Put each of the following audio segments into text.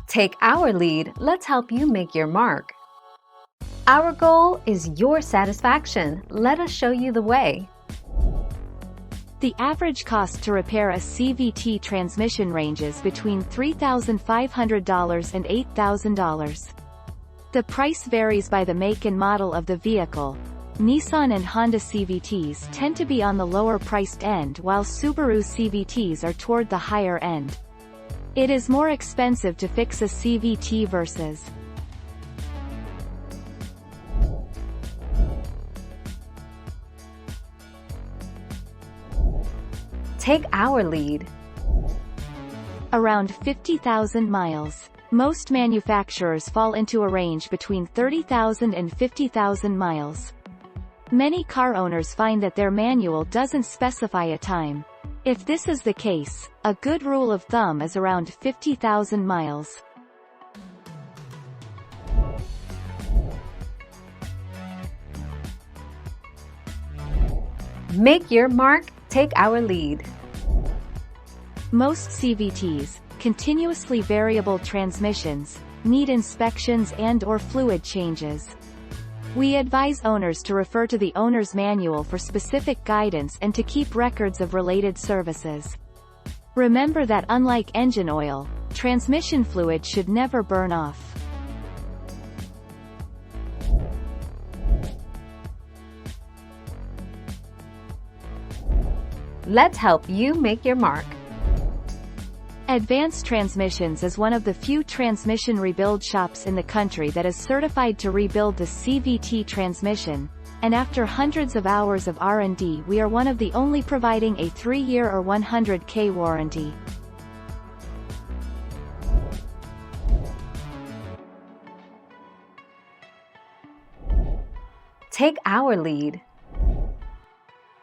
Take our lead, let's help you make your mark. Our goal is your satisfaction. Let us show you the way. The average cost to repair a CVT transmission ranges between $3,500 and $8,000. The price varies by the make and model of the vehicle. Nissan and Honda CVTs tend to be on the lower-priced end while Subaru CVTs are toward the higher end. It is more expensive to fix a CVT versus Take our lead. Around 50,000 miles. Most manufacturers fall into a range between 30,000 and 50,000 miles. Many car owners find that their manual doesn't specify a time. If this is the case, a good rule of thumb is around 50,000 miles. Make your mark, take our lead. Most CVTs, continuously variable transmissions, need inspections and/or fluid changes. We advise owners to refer to the owner's manual for specific guidance and to keep records of related services. Remember that unlike engine oil, transmission fluid should never burn off. Let's help you make your mark. Advanced Transmissions is one of the few transmission rebuild shops in the country that is certified to rebuild the CVT transmission, and after hundreds of hours of R&D we are one of the only providing a 3-year or 100K warranty. Take our lead.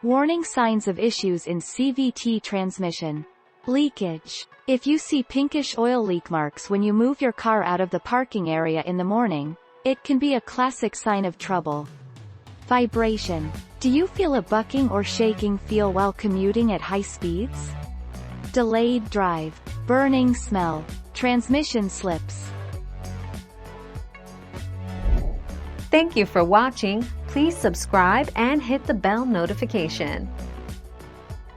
Warning signs of issues in CVT transmission. Leakage. If you see pinkish oil leak marks when you move your car out of the parking area in the morning, it can be a classic sign of trouble. Vibration. Do you feel a bucking or shaking feel while commuting at high speeds? Delayed drive. Burning smell. Transmission slips. Thank you for watching. Please subscribe and hit the bell notification.